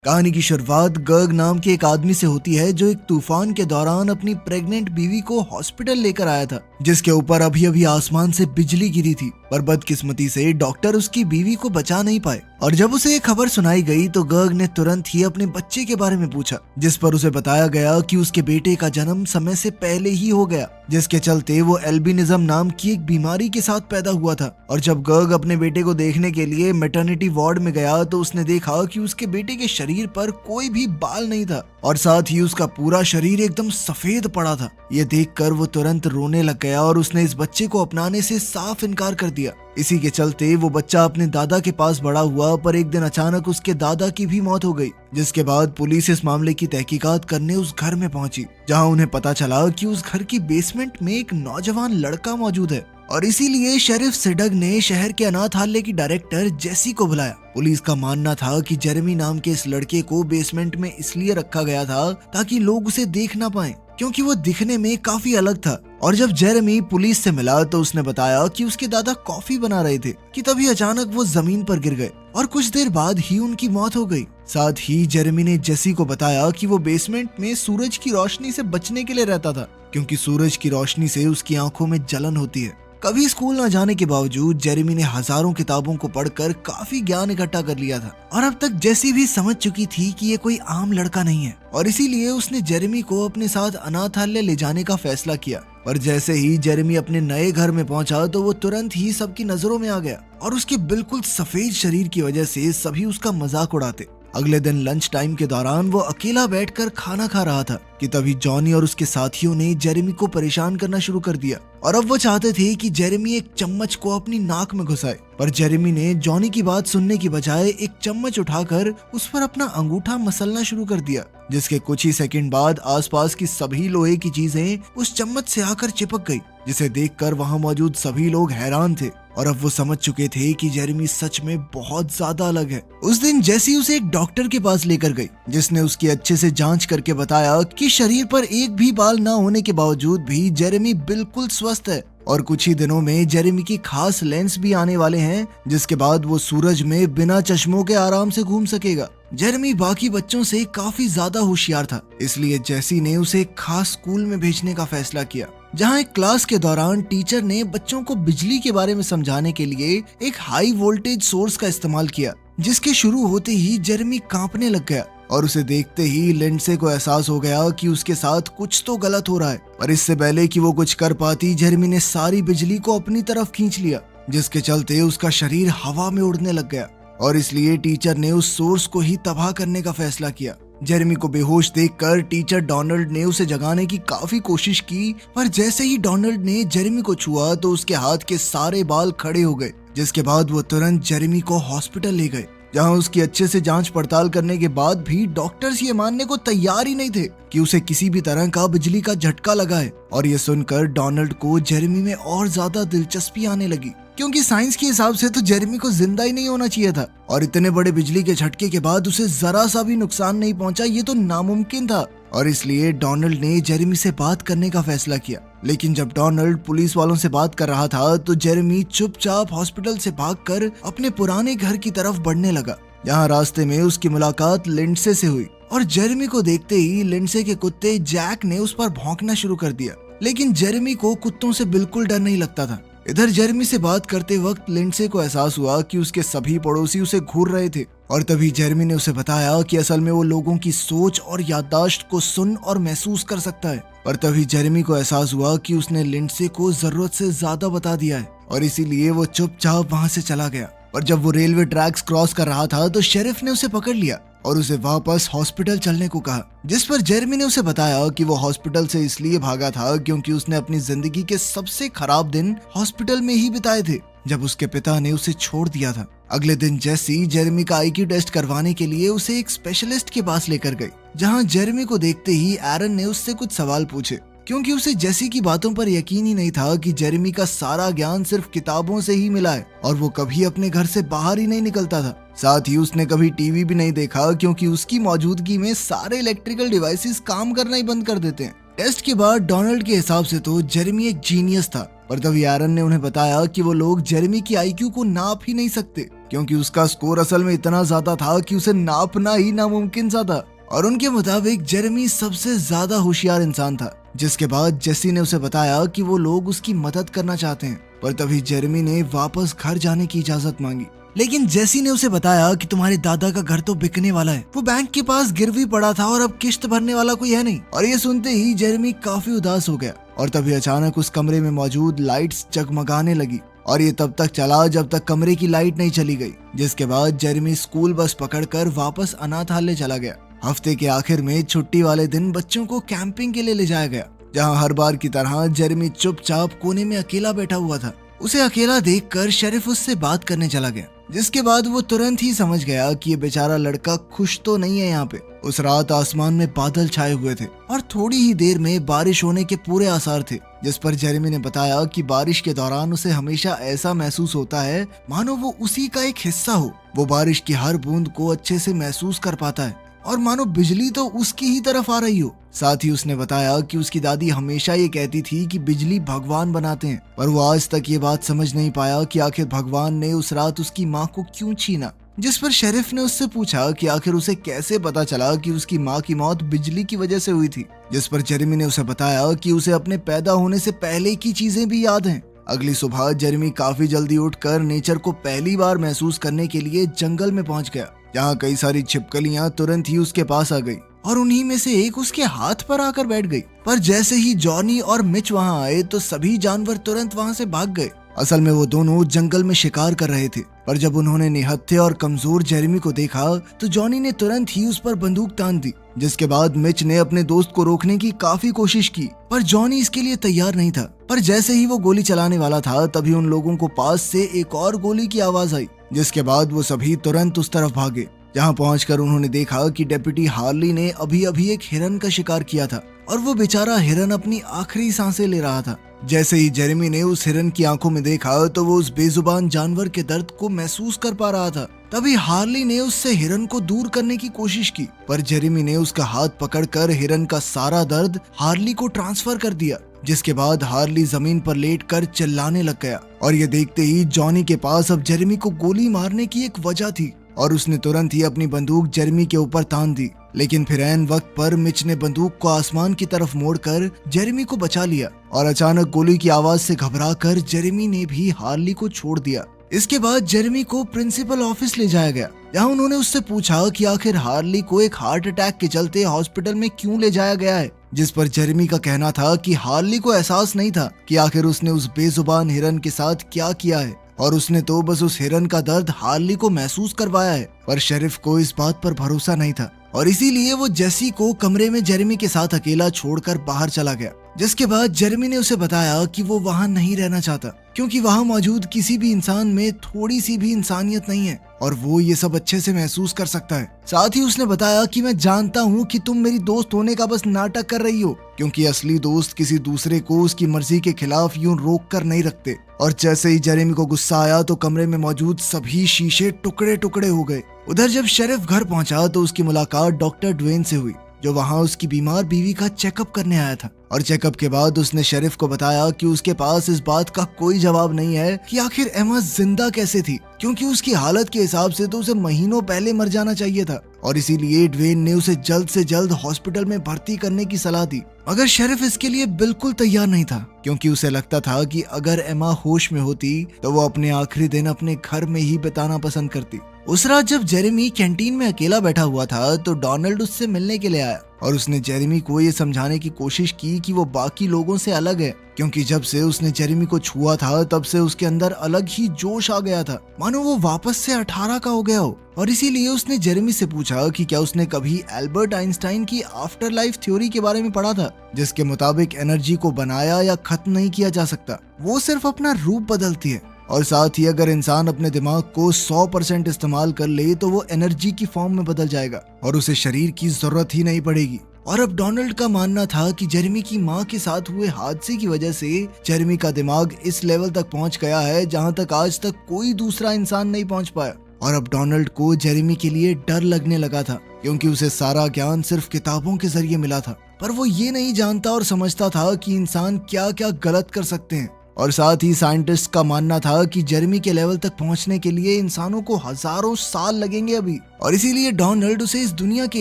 कहानी की शुरुआत गर्ग नाम के एक आदमी से होती है जो एक तूफान के दौरान अपनी प्रेग्नेंट बीवी को हॉस्पिटल लेकर आया था, जिसके ऊपर अभी अभी आसमान से बिजली गिरी थी। पर बदकिस्मती से डॉक्टर उसकी बीवी को बचा नहीं पाए और जब उसे ये खबर सुनाई गई तो गर्ग ने तुरंत ही अपने बच्चे के बारे में पूछा, जिस पर उसे बताया गया कि उसके बेटे का जन्म समय से पहले ही हो गया, जिसके चलते वो एल्बिनिज्म नाम की एक बीमारी के साथ पैदा हुआ था। और जब गर्ग अपने बेटे को देखने के लिए मैटरनिटी वार्ड में गया तो उसने देखा कि उसके बेटे के शरीर पर कोई भी बाल नहीं था और साथ ही उसका पूरा शरीर एकदम सफेद पड़ा था। ये देखकर वो तुरंत रोने लग गया और उसने इस बच्चे को अपनाने से साफ इनकार कर दिया। इसी के चलते वो बच्चा अपने दादा के पास बड़ा हुआ, पर एक दिन अचानक उसके दादा की भी मौत हो गई, जिसके बाद पुलिस इस मामले की तहकीकात करने उस घर में पहुंची, जहां उन्हें पता चला कि उस घर की बेसमेंट में एक नौजवान लड़का मौजूद है। और इसीलिए शेरिफ सिडग ने शहर के अनाथालय की डायरेक्टर जेसी को बुलाया। पुलिस का मानना था कि जेरेमी नाम के इस लड़के को बेसमेंट में इसलिए रखा गया था ताकि लोग उसे देख ना पाएं, क्योंकि वो दिखने में काफी अलग था। और जब जेरेमी पुलिस से मिला तो उसने बताया कि उसके दादा कॉफी बना रहे थे कि तभी अचानक वो जमीन पर गिर गए और कुछ देर बाद ही उनकी मौत हो गई। साथ ही जेरेमी ने जेसी को बताया कि वो बेसमेंट में सूरज की रोशनी से बचने के लिए रहता था, क्योंकि सूरज की रोशनी से उसकी आंखों में जलन होती है। कभी स्कूल न जाने के बावजूद जेरेमी ने हजारों किताबों को पढ़कर काफी ज्ञान इकट्ठा कर लिया था और अब तक जेसी भी समझ चुकी थी कि ये कोई आम लड़का नहीं है और इसीलिए उसने जेरेमी को अपने साथ अनाथालय ले जाने का फैसला किया। पर जैसे ही जेरेमी अपने नए घर में पहुंचा तो वो तुरंत ही सबकी नजरों में आ गया और उसके बिल्कुल सफेद शरीर की वजह से सभी उसका मजाक उड़ाते। अगले दिन लंच टाइम के दौरान वो अकेला बैठकर खाना खा रहा था कि तभी जॉनी और उसके साथियों ने जेरेमी को परेशान करना शुरू कर दिया और अब वो चाहते थे कि जेरेमी एक चम्मच को अपनी नाक में घुसाए। पर जेरेमी ने जॉनी की बात सुनने की बजाय एक चम्मच उठाकर उस पर अपना अंगूठा मसलना शुरू कर दिया, जिसके कुछ ही सेकंड बाद आसपास की सभी लोहे की चीजें उस चम्मच से आकर चिपक गई, जिसे देखकर वहां मौजूद सभी लोग हैरान थे और अब वो समझ चुके थे कि जेरेमी सच में बहुत ज्यादा अलग है। उस दिन जेसी उसे एक डॉक्टर के पास लेकर गई, जिसने उसकी अच्छे से जांच करके बताया कि शरीर पर एक भी बाल ना होने के बावजूद भी जेरेमी बिल्कुल स्वस्थ है और कुछ ही दिनों में जेरेमी की खास लेंस भी आने वाले हैं, जिसके बाद वो सूरज में बिना चश्मों के आराम से घूम सकेगा। जेरेमी बाकी बच्चों से काफी ज्यादा होशियार था, इसलिए जेसी ने उसे एक खास स्कूल में भेजने का फैसला किया, जहां एक क्लास के दौरान टीचर ने बच्चों को बिजली के बारे में समझाने के लिए एक हाई वोल्टेज सोर्स का इस्तेमाल किया, जिसके शुरू होते ही जेरेमी कांपने लग गया और उसे देखते ही लिंडसे को एहसास हो गया कि उसके साथ कुछ तो गलत हो रहा है। पर इससे पहले कि वो कुछ कर पाती, जेरेमी ने सारी बिजली को अपनी तरफ खींच लिया, जिसके चलते उसका शरीर हवा में उड़ने लग गया और इसलिए टीचर ने उस सोर्स को ही तबाह करने का फैसला किया। जेरेमी को बेहोश देखकर टीचर डोनाल्ड ने उसे जगाने की काफी कोशिश की, पर जैसे ही डोनाल्ड ने जेरेमी को छुआ तो उसके हाथ के सारे बाल खड़े हो गए, जिसके बाद वो तुरंत जेरेमी को हॉस्पिटल ले गए, जहां उसकी अच्छे से जांच पड़ताल करने के बाद भी डॉक्टर्स ये मानने को तैयार ही नहीं थे कि उसे किसी भी तरह का बिजली का झटका लगा है। और ये सुनकर डोनाल्ड को जेरेमी में और ज्यादा दिलचस्पी आने लगी, क्योंकि साइंस के हिसाब से तो जेरेमी को जिंदा ही नहीं होना चाहिए था और इतने बड़े बिजली के झटके के बाद उसे जरा सा भी नुकसान नहीं पहुंचा, ये तो नामुमकिन था। और इसलिए डोनाल्ड ने जेरेमी से बात करने का फैसला किया। लेकिन जब डोनाल्ड पुलिस वालों से बात कर रहा था तो जेरेमी चुपचाप हॉस्पिटल से भागकर अपने पुराने घर की तरफ बढ़ने लगा, जहां रास्ते में उसकी मुलाकात लिंडसे से हुई और जेरेमी को देखते ही लिंडसे के कुत्ते जैक ने उस पर भौंकना शुरू कर दिया। लेकिन जेरेमी को कुत्तों से बिल्कुल डर नहीं लगता था। इधर जेरेमी से बात करते वक्त लिंडसे को एहसास हुआ कि उसके सभी पड़ोसी उसे घूर रहे थे और तभी जेरेमी ने उसे बताया कि असल में वो लोगों की सोच और याददाश्त को सुन और महसूस कर सकता है। पर तभी जेरेमी को एहसास हुआ कि उसने लिंडसे को जरूरत से ज्यादा बता दिया है और इसीलिए वो चुपचाप वहां से चला गया। और जब वो रेलवे ट्रैक्स क्रॉस कर रहा था तो शेरिफ ने उसे पकड़ लिया और उसे वापस हॉस्पिटल चलने को कहा, जिस पर जेरेमी ने उसे बताया कि वो हॉस्पिटल से इसलिए भागा था क्योंकि उसने अपनी जिंदगी के सबसे खराब दिन हॉस्पिटल में ही बिताए थे, जब उसके पिता ने उसे छोड़ दिया था। अगले दिन जेसी जेरेमी का आईक्यू टेस्ट करवाने के लिए उसे एक स्पेशलिस्ट के पास लेकर गई, जहां जेरेमी को देखते ही एरन ने उससे कुछ सवाल पूछे, क्योंकि उसे जेसी की बातों पर यकीन ही नहीं था कि जेरेमी का सारा ज्ञान सिर्फ किताबों से ही मिला है और वो कभी अपने घर से बाहर ही नहीं निकलता था। साथ ही उसने कभी टीवी भी नहीं देखा, क्योंकि उसकी मौजूदगी में सारे इलेक्ट्रिकल डिवाइसेस काम करना ही बंद कर देते हैं। टेस्ट के बाद डोनाल्ड के हिसाब से तो जेरेमी एक जीनियस था, पर तभी एरन ने उन्हें बताया कि वो लोग जेरेमी की आईक्यू को नाप ही नहीं सकते क्योंकि उसका स्कोर असल में इतना ज्यादा था कि उसे नापना ही नामुमकिन सा था। और उनके मुताबिक जेरेमी सबसे ज्यादा होशियार इंसान था। जिसके बाद जेसी ने उसे बताया कि वो लोग उसकी मदद करना चाहते हैं, पर तभी जेरेमी ने वापस घर जाने की इजाजत मांगी। लेकिन जेसी ने उसे बताया कि तुम्हारे दादा का घर तो बिकने वाला है, वो बैंक के पास गिरवी पड़ा था और अब किश्त भरने वाला कोई है नहीं। और ये सुनते ही जेरेमी काफी उदास हो गया। और तभी अचानक उस कमरे में मौजूद लाइट्स जगमगाने लगी। और ये तब तक चला जब तक कमरे की लाइट नहीं चली गई। जिसके बाद जेरेमी स्कूल बस पकड़कर वापस अनाथालय चला गया। हफ्ते के आखिर में छुट्टी वाले दिन बच्चों को कैंपिंग के लिए ले जाया गया, जहाँ हर बार की तरह जेरेमी चुपचाप कोने में अकेला बैठा हुआ था। उसे अकेला देखकर शेरिफ उससे बात करने चला गया, जिसके बाद वो तुरंत ही समझ गया कि ये बेचारा लड़का खुश तो नहीं है यहाँ पे। उस रात आसमान में बादल छाए हुए थे और थोड़ी ही देर में बारिश होने के पूरे आसार थे, जिस पर जेरेमी ने बताया कि बारिश के दौरान उसे हमेशा ऐसा महसूस होता है मानो वो उसी का एक हिस्सा हो। वो बारिश की हर बूंद को अच्छे से महसूस कर पाता है और मानो बिजली तो उसकी ही तरफ आ रही हो। साथ ही उसने बताया कि उसकी दादी हमेशा ये कहती थी कि बिजली भगवान बनाते हैं, पर वो आज तक ये बात समझ नहीं पाया कि आखिर भगवान ने उस रात उसकी माँ को क्यों छीना। जिस पर शेरिफ ने उससे पूछा कि आखिर उसे कैसे पता चला कि उसकी माँ की मौत बिजली की वजह से हुई थी। जिस पर जेरेमी ने उसे बताया कि उसे अपने पैदा होने से पहले की चीजें भी याद हैं। अगली सुबह जेरेमी काफी जल्दी उठकर नेचर को पहली बार महसूस करने के लिए जंगल में पहुंच गया, जहाँ कई सारी छिपकलियां तुरंत ही उसके पास आ गई और उन्हीं में से एक उसके हाथ पर आकर बैठ गई। पर जैसे ही जॉनी और मिच वहां आए तो सभी जानवर तुरंत वहां से भाग गए। असल में वो दोनों जंगल में शिकार कर रहे थे, पर जब उन्होंने निहत्थे और कमजोर जेरेमी को देखा तो जॉनी ने तुरंत ही उस पर बंदूक तान दी। जिसके बाद मिच ने अपने दोस्त को रोकने की काफी कोशिश की, पर जॉनी इसके लिए तैयार नहीं था। पर जैसे ही वो गोली चलाने वाला था तभी उन लोगों को पास से एक और गोली की आवाज आई, जिसके बाद वो सभी तुरंत उस तरफ भागे। जहाँ पहुंचकर उन्होंने देखा कि डेप्यूटी हार्ली ने अभी अभी एक हिरन का शिकार किया था और वो बेचारा हिरन अपनी आखिरी सांसें ले रहा था। जैसे ही जेरेमी ने उस हिरन की आंखों में देखा तो वो उस बेजुबान जानवर के दर्द को महसूस कर पा रहा था। तभी हार्ली ने उससे हिरन को दूर करने की कोशिश की, पर जेरेमी ने उसका हाथ पकड़कर हिरन का सारा दर्द हार्ली को ट्रांसफर कर दिया। जिसके बाद हार्ली जमीन पर लेटकर चिल्लाने लग गया और ये देखते ही जॉनी के पास अब जेरेमी को गोली मारने की एक वजह थी और उसने तुरंत ही अपनी बंदूक जेरेमी के ऊपर तान दी। लेकिन फिर ऐन वक्त पर मिच ने बंदूक को आसमान की तरफ मोड़कर जेरेमी को बचा लिया और अचानक गोली की आवाज से घबराकर जेरेमी ने भी हार्ली को छोड़ दिया। इसके बाद जेरेमी को प्रिंसिपल ऑफिस ले जाया गया, जहां उन्होंने उससे पूछा कि आखिर हार्ली को एक हार्ट अटैक के चलते हॉस्पिटल में क्यों ले जाया गया है। जिस पर जेरेमी का कहना था कि हार्ली को एहसास नहीं था कि आखिर उसने उस बेजुबान हिरन के साथ क्या किया है और उसने तो बस उस हिरन का दर्द हार्ली को महसूस करवाया है। पर शेरिफ को इस बात पर भरोसा नहीं था और इसीलिए वो जेसी को कमरे में जेरेमी के साथ अकेला छोड़कर बाहर चला गया। जिसके बाद जेरेमी ने उसे बताया कि वो वहाँ नहीं रहना चाहता, क्योंकि वहाँ मौजूद किसी भी इंसान में थोड़ी सी भी इंसानियत नहीं है और वो ये सब अच्छे से महसूस कर सकता है। साथ ही उसने बताया कि मैं जानता हूँ कि तुम मेरी दोस्त होने का बस नाटक कर रही हो, क्योंकि असली दोस्त किसी दूसरे को उसकी मर्जी के खिलाफ यूं रोक कर नहीं रखते। और जैसे ही जेरेमी को गुस्सा आया तो कमरे में मौजूद सभी शीशे टुकड़े टुकड़े हो गए। उधर जब शेरिफ घर पहुंचा तो उसकी मुलाकात डॉक्टर ड्वेन से हुई, जो वहां उसकी बीमार बीवी का चेकअप करने आया था। और चेकअप के बाद उसने शेरिफ को बताया कि उसके पास इस बात का कोई जवाब नहीं है कि आखिर एमा जिंदा कैसे थी, क्योंकि उसकी हालत के हिसाब से तो उसे महीनों पहले मर जाना चाहिए था और इसीलिए ड्वेन ने उसे जल्द से जल्द हॉस्पिटल में भर्ती करने की सलाह दी। मगर शेरिफ इसके लिए बिल्कुल तैयार नहीं था, क्योंकि उसे लगता था कि अगर एमा होश में होती तो वो अपने आखिरी दिन अपने घर में ही बिताना पसंद करती। उस रात जब जेरेमी कैंटीन में अकेला बैठा हुआ था तो डोनाल्ड उससे मिलने के लिए आया और उसने जेरेमी को ये समझाने की कोशिश की कि वो बाकी लोगों से अलग है, क्योंकि जब से उसने जेरेमी को छुआ था तब से उसके अंदर अलग ही जोश आ गया था, मानो वो वापस से 18 का हो गया हो। और इसीलिए उसने जेरेमी से पूछा कि क्या उसने कभी एल्बर्ट आइंस्टाइन की आफ्टर लाइफ थ्योरी के बारे में पढ़ा था, जिसके मुताबिक एनर्जी को बनाया या खत्म नहीं किया जा सकता, वो सिर्फ अपना रूप बदलती है। और साथ ही अगर इंसान अपने दिमाग को 100% इस्तेमाल कर ले तो वो एनर्जी की फॉर्म में बदल जाएगा और उसे शरीर की जरूरत ही नहीं पड़ेगी। और अब डोनाल्ड का मानना था कि जेरेमी की माँ के साथ हुए हादसे की वजह से जेरेमी का दिमाग इस लेवल तक पहुंच गया है जहां तक आज तक कोई दूसरा इंसान नहीं पहुंच पाया। और अब डोनाल्ड को जेरेमी के लिए डर लगने लगा था, क्योंकि उसे सारा ज्ञान सिर्फ किताबों के जरिए मिला था, पर वो ये नहीं जानता और समझता था कि इंसान क्या क्या गलत कर सकते हैं और साथ ही साइंटिस्ट का मानना था कि जेरेमी के लेवल तक पहुंचने के लिए इंसानों को हजारों साल लगेंगे अभी, और इसीलिए डोनाल्ड उसे इस दुनिया के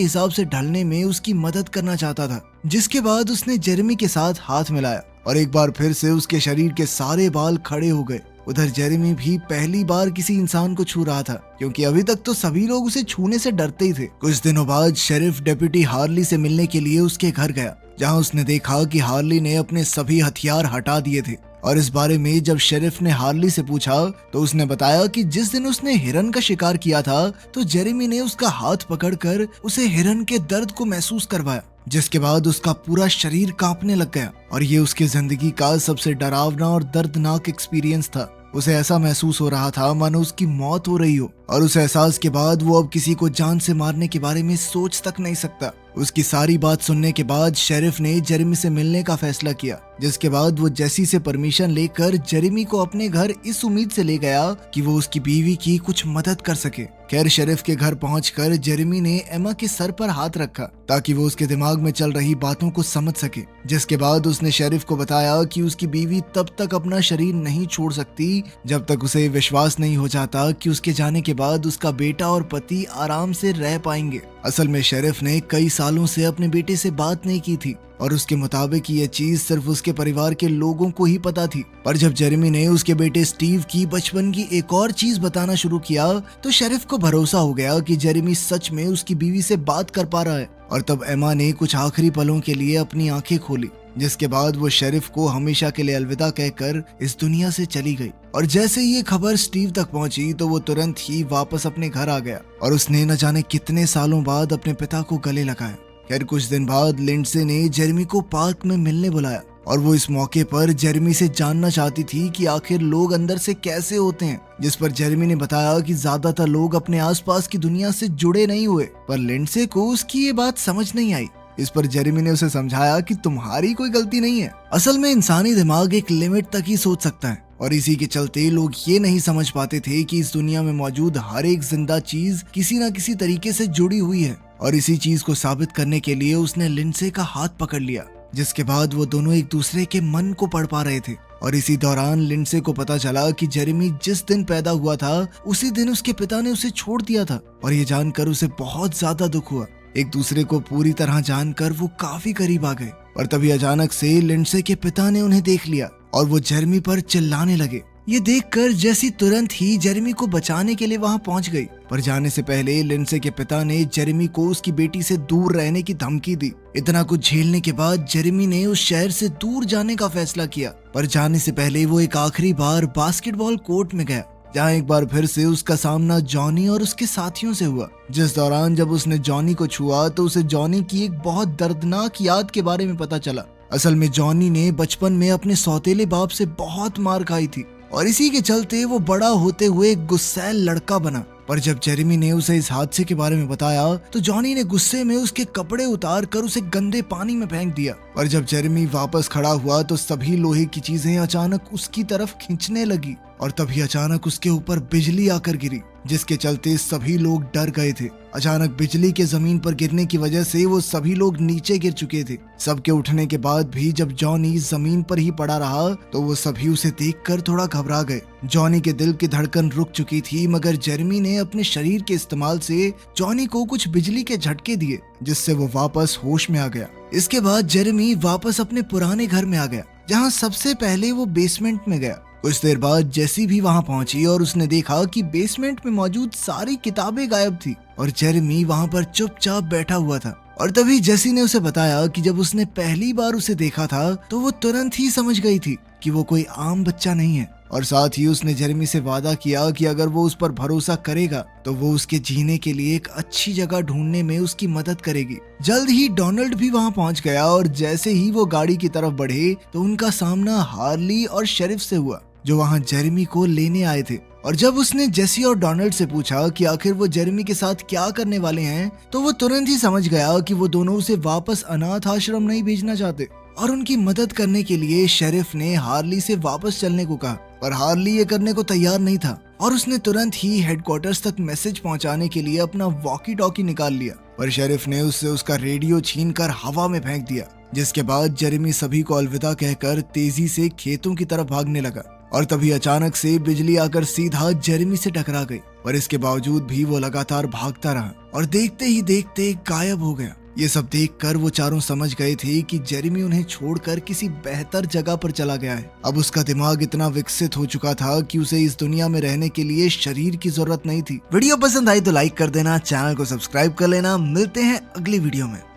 हिसाब से ढलने में उसकी मदद करना चाहता था। जिसके बाद उसने जेरेमी के साथ हाथ मिलाया और एक बार फिर से उसके शरीर के सारे बाल खड़े हो गए। उधर जेरेमी भी पहली बार किसी इंसान को छू रहा था, क्योंकि अभी तक तो सभी लोग उसे छूने से डरते ही थे। कुछ दिनों बाद शेरिफ डेप्यूटी हार्ली से मिलने के लिए उसके घर गया, जहां उसने देखा कि हार्ली ने अपने सभी हथियार हटा दिए थे। और इस बारे में जब शेरिफ ने हार्ली से पूछा तो उसने बताया कि जिस दिन उसने हिरन का शिकार किया था तो जेरेमी ने उसका हाथ पकड़कर उसे हिरन के दर्द को महसूस करवाया, जिसके बाद उसका पूरा शरीर कांपने लग गया और ये उसकी जिंदगी का सबसे डरावना और दर्दनाक एक्सपीरियंस था। उसे ऐसा महसूस हो रहा था मानो उसकी मौत हो रही हो, और उस एहसास के बाद वो अब किसी को जान से मारने के बारे में सोच तक नहीं सकता। उसकी सारी बात सुनने के बाद शेरिफ ने जेरेमी से मिलने का फैसला किया, जिसके बाद वो जेसी से परमिशन लेकर जेरेमी को अपने घर इस उम्मीद से ले गया कि वो उसकी बीवी की कुछ मदद कर सके। खैर, शेरिफ के घर पहुंचकर जेरेमी ने एमा के सर पर हाथ रखा ताकि वो उसके दिमाग में चल रही बातों को समझ सके। जिसके बाद उसने शेरिफ को बताया कि उसकी बीवी तब तक अपना शरीर नहीं छोड़ सकती जब तक उसे विश्वास नहीं हो जाता कि उसके जाने के बाद उसका बेटा और पति आराम से रह पाएंगे। असल में शेरिफ ने कई सालों से अपने बेटे से बात नहीं की थी और उसके मुताबिक ये चीज सिर्फ उसके परिवार के लोगों को ही पता थी। पर जब जेरेमी ने उसके बेटे स्टीव की बचपन की एक और चीज बताना शुरू किया तो शेरिफ को भरोसा हो गया कि जेरेमी सच में उसकी बीवी से बात कर पा रहा है। और तब एमा ने कुछ आखिरी पलों के लिए अपनी आंखें खोली, जिसके बाद वो शेरिफ को हमेशा के लिए अलविदा कहकर इस दुनिया से चली गई। और जैसे ही ये खबर स्टीव तक पहुंची तो वो तुरंत ही वापस अपने घर आ गया और उसने न जाने कितने सालों बाद अपने पिता को गले लगाया। खैर, कुछ दिन बाद लिंडसे ने जेरेमी को पार्क में मिलने बुलाया और वो इस मौके पर जेरेमी से जानना चाहती थी कि आखिर लोग अंदर से कैसे होते हैं। जिस पर जेरेमी ने बताया कि ज्यादातर लोग अपने आसपास की दुनिया से जुड़े नहीं हुए, पर लिंडसे को उसकी ये बात समझ नहीं आई। इस पर जेरेमी ने उसे समझाया कि तुम्हारी कोई गलती नहीं है, असल में इंसानी दिमाग एक लिमिट तक ही सोच सकता है, और इसी के चलते लोग ये नहीं समझ पाते थे कि इस दुनिया में मौजूद हर एक जिंदा चीज किसी न किसी तरीके से जुड़ी हुई है। और इसी चीज को साबित करने के लिए उसने लिंडसे का हाथ पकड़ लिया, जिसके बाद वो दोनों एक दूसरे के मन को पढ़ पा रहे थे। और इसी दौरान लिंडसे को पता चला कि जेरेमी जिस दिन पैदा हुआ था उसी दिन उसके पिता ने उसे छोड़ दिया था, और ये जानकर उसे बहुत ज्यादा दुख हुआ। एक दूसरे को पूरी तरह जानकर वो काफी करीब आ गए, और तभी अचानक से लिंडसे के पिता ने उन्हें देख लिया और वो जेरेमी पर चिल्लाने लगे। ये देखकर जेसी तुरंत ही जेरेमी को बचाने के लिए वहां पहुंच गई, पर जाने से पहले लिंडसे के पिता ने जेरेमी को उसकी बेटी से दूर रहने की धमकी दी। इतना कुछ झेलने के बाद जेरेमी ने उस शहर से दूर जाने का फैसला किया, पर जाने से पहले वो एक आखिरी बार बास्केटबॉल कोर्ट में गया, जहाँ एक बार फिर से उसका सामना जॉनी और उसके साथियों से हुआ। जिस दौरान जब उसने जॉनी को छुआ तो उसे जॉनी की एक बहुत दर्दनाक याद के बारे में पता चला। असल में जॉनी ने बचपन में अपने सौतेले बाप से बहुत मार खाई थी, और इसी के चलते वो बड़ा होते हुए एक गुस्सैल लड़का बना। पर जब जेरेमी ने उसे इस हादसे के बारे में बताया तो जॉनी ने गुस्से में उसके कपड़े उतार कर उसे गंदे पानी में फेंक दिया। और जब जेरेमी वापस खड़ा हुआ तो सभी लोहे की चीजें अचानक उसकी तरफ खींचने लगी, और तभी अचानक उसके ऊपर बिजली आकर गिरी, जिसके चलते सभी लोग डर गए थे। अचानक बिजली के जमीन पर गिरने की वजह से वो सभी लोग नीचे गिर चुके थे। सबके उठने के बाद भी जब जॉनी जमीन पर ही पड़ा रहा तो वो सभी उसे देखकर थोड़ा घबरा गए। जॉनी के दिल की धड़कन रुक चुकी थी, मगर जेरेमी ने अपने शरीर के इस्तेमाल से जॉनी को कुछ बिजली के झटके दिए, जिससे वो वापस होश में आ गया। इसके बाद जेरेमी वापस अपने पुराने घर में आ गया, जहाँ सबसे पहले वो बेसमेंट में गया। कुछ देर बाद जेसी भी वहां पहुंची और उसने देखा कि बेसमेंट में मौजूद सारी किताबें गायब थी और जेरेमी वहां पर चुपचाप बैठा हुआ था। और तभी जेसी ने उसे बताया कि जब उसने पहली बार उसे देखा था तो वो तुरंत ही समझ गई थी कि वो कोई आम बच्चा नहीं है, और साथ ही उसने जेरेमी से वादा किया कि अगर वो उस पर भरोसा करेगा तो वो उसके जीने के लिए एक अच्छी जगह ढूंढने में उसकी मदद करेगी। जल्द ही डोनाल्ड भी वहां पहुंच गया, और जैसे ही वो गाड़ी की तरफ बढ़े तो उनका सामना हार्ली और शेरिफ से हुआ, जो वहां जेरेमी को लेने आए थे। और जब उसने जेसी और डोनाल्ड से पूछा कि आखिर वो जेरेमी के साथ क्या करने वाले हैं, तो वो तुरंत ही समझ गया कि वो दोनों उसे वापस अनाथ आश्रम नहीं भेजना चाहते, और उनकी मदद करने के लिए शेरिफ ने हार्ली से वापस चलने को कहा। पर हार्ली ये करने को तैयार नहीं था, और उसने तुरंत ही हेडक्वार्टर्स तक मैसेज पहुंचाने के लिए अपना वॉकी टॉकी निकाल लिया। पर शेरिफ ने उससे उसका रेडियो छीनकर हवा में फेंक दिया, जिसके बाद जेरेमी सभी को अलविदा कहकर तेजी से खेतों की तरफ भागने लगा और तभी अचानक से बिजली आकर सीधा जेरेमी से टकरा गई। पर इसके बावजूद भी वो लगातार भागता रहा और देखते ही देखते गायब हो गया। ये सब देखकर वो चारों समझ गए थे कि जेरेमी उन्हें छोड़कर किसी बेहतर जगह पर चला गया है। अब उसका दिमाग इतना विकसित हो चुका था कि उसे इस दुनिया में रहने के लिए शरीर की जरूरत नहीं थी। वीडियो पसंद आई तो लाइक कर देना, चैनल को सब्सक्राइब कर लेना। मिलते हैं अगली वीडियो में।